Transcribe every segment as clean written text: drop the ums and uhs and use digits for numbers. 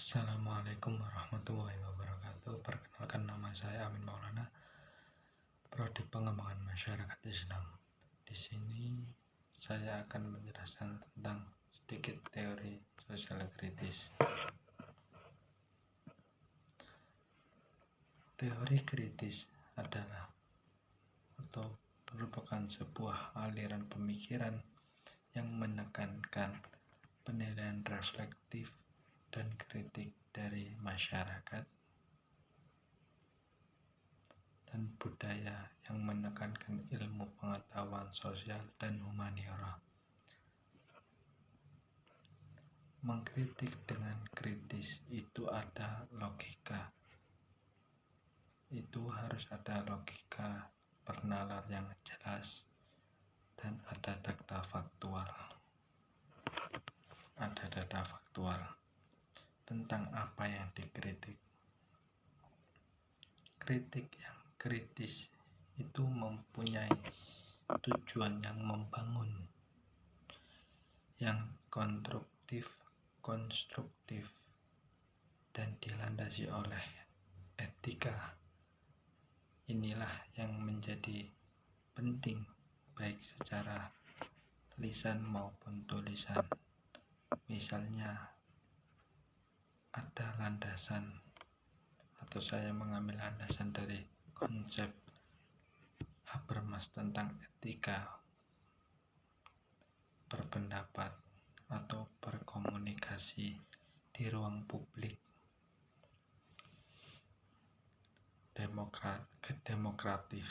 Assalamualaikum warahmatullahi wabarakatuh. Perkenalkan, nama saya Amin Maulana, Prodi Pengembangan Masyarakat Islam. Di sini saya akan menjelaskan tentang sedikit teori sosial kritis. Teori kritis adalah atau merupakan sebuah aliran pemikiran yang menekankan penilaian reflektif dan kritik dari masyarakat dan budaya yang menekankan ilmu pengetahuan sosial dan humaniora. Mengkritik dengan kritis itu ada logika. Itu harus ada logika bernalar yang jelas dan ada data faktual. Ada data faktual tentang apa yang dikritik. Kritik yang kritis itu mempunyai tujuan yang membangun, yang konstruktif, dan dilandasi oleh etika. Inilah yang menjadi penting baik secara lisan maupun tulisan. Misalnya ada landasan, atau saya mengambil landasan dari konsep Habermas tentang etika berpendapat atau berkomunikasi di ruang publik, demokratis.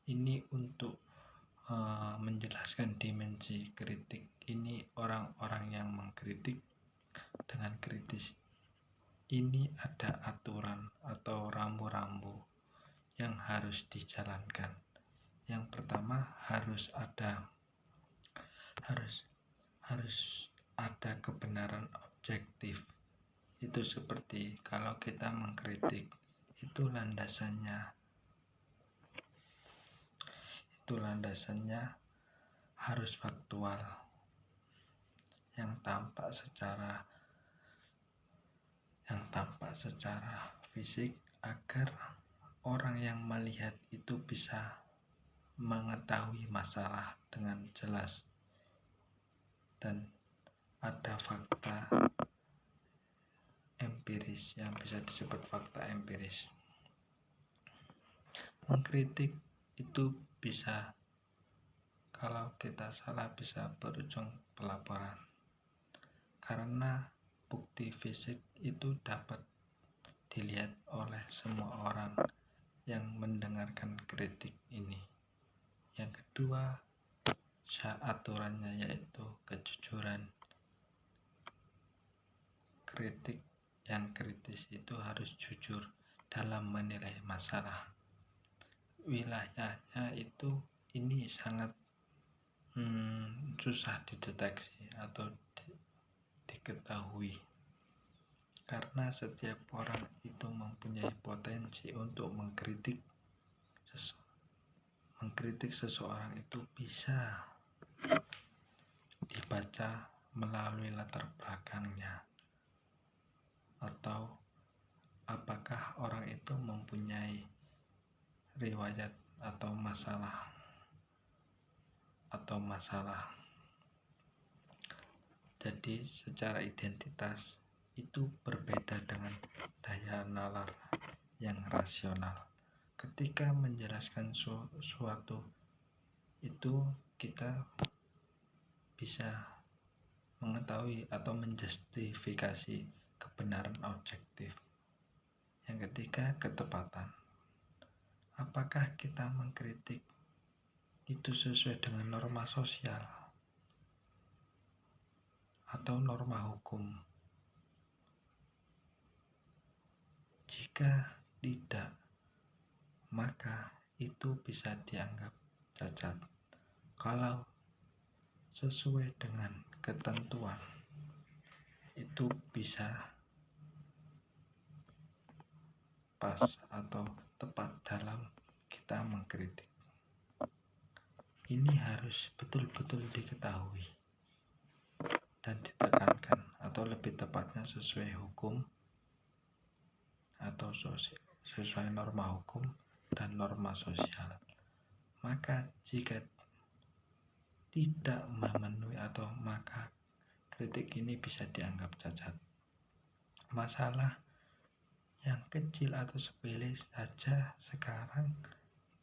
Ini untuk menjelaskan dimensi kritik. Ini orang-orang yang mengkritik dengan kritis. Ini ada aturan atau rambu-rambu yang harus dijalankan. Yang pertama harus ada kebenaran objektif. Itu seperti kalau kita mengkritik, itu landasannya harus faktual, yang tampak secara fisik, agar orang yang melihat itu bisa mengetahui masalah dengan jelas dan ada fakta empiris yang bisa disebut fakta empiris. Mengkritik itu bisa, kalau kita salah, bisa berujung pelaporan, karena bukti fisik itu dapat dilihat oleh semua orang yang mendengarkan kritik ini. Yang kedua, aturannya yaitu kejujuran. Kritik yang kritis itu harus jujur dalam menilai masalah. Wilayahnya ini sangat susah dideteksi atau diketahui, karena setiap orang itu mempunyai potensi untuk mengkritik seseorang. Itu bisa dibaca melalui latar belakangnya, atau apakah orang itu mempunyai riwayat atau masalah. Jadi secara identitas itu berbeda dengan daya nalar yang rasional. Ketika menjelaskan sesuatu itu, kita bisa mengetahui atau menjustifikasi kebenaran objektif. Yang ketiga, ketepatan. Apakah kita mengkritik itu sesuai dengan norma sosial atau norma hukum? Jika tidak, maka itu bisa dianggap cacat. Kalau sesuai dengan ketentuan, itu bisa pas atau tepat dalam kita mengkritik. Ini harus betul-betul diketahui dan ditekankan, atau lebih lebih tepatnya sesuai hukum atau sesuai norma hukum dan norma sosial. Maka jika tidak memenuhi atau maka kritik ini bisa dianggap cacat. Masalah yang kecil atau sepele saja sekarang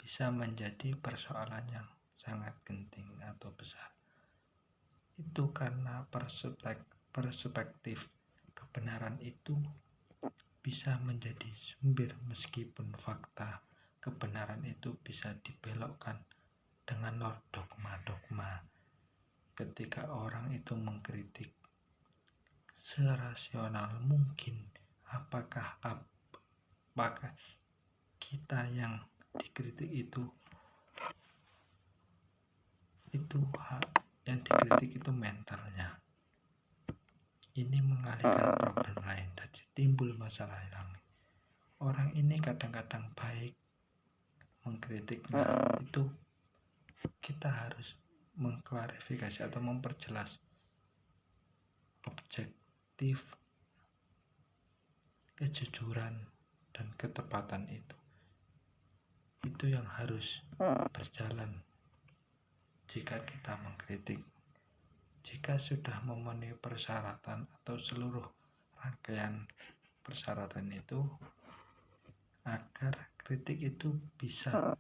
bisa menjadi persoalan yang sangat genting atau besar. Itu karena perspektif kebenaran itu bisa menjadi sumber, meskipun fakta kebenaran itu bisa dibelokkan dengan dogma-dogma. Ketika orang itu mengkritik serasional mungkin, apakah kita yang dikritik itu yang dikritik itu mentalnya. Ini mengalihkan problem lain, jadi timbul masalah yang orang ini kadang-kadang baik mengkritik. Itu kita harus mengklarifikasi atau memperjelas objektif, kejujuran, dan ketepatan itu yang harus berjalan jika kita mengkritik. Jika sudah memenuhi persyaratan atau seluruh rangkaian persyaratan itu, agar kritik itu bisa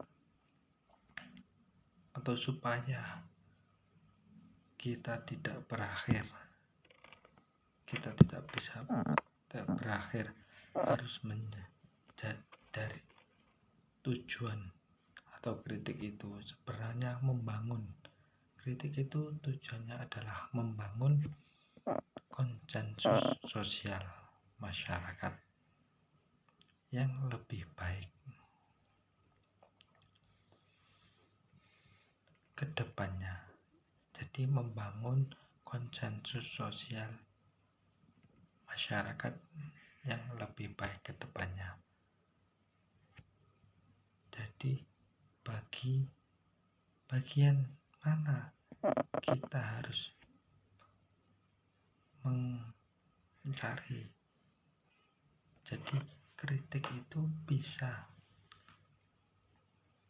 atau supaya kita tidak berakhir harus dari tujuan atau kritik itu sebenarnya membangun. Kritik itu tujuannya adalah membangun konsensus sosial masyarakat yang lebih baik ke depannya. Jadi membangun konsensus sosial masyarakat yang lebih baik ke depannya. Jadi bagian mana kita harus mencari. Jadi kritik itu bisa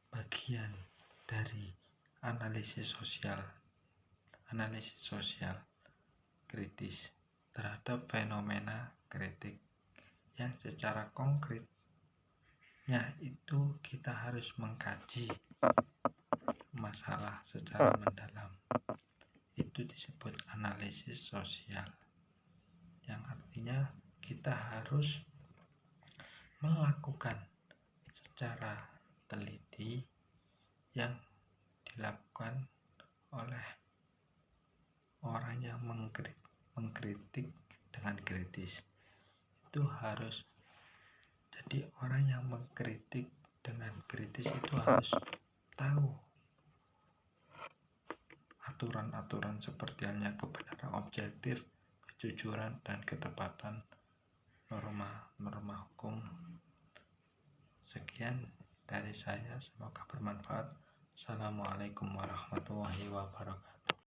bagian dari analisis sosial kritis terhadap fenomena kritik yang secara konkretnya itu kita harus mengkaji masalah secara mendalam. Itu disebut analisis sosial, yang artinya kita harus melakukan secara teliti yang dilakukan oleh orang yang mengkritik dengan kritis. Itu harus, jadi orang yang mengkritik dengan kritis itu harus tahu aturan-aturan seperti halnya kebenaran objektif, kejujuran, dan ketepatan norma hukum. Sekian dari saya, semoga bermanfaat. Assalamualaikum warahmatullahi wabarakatuh.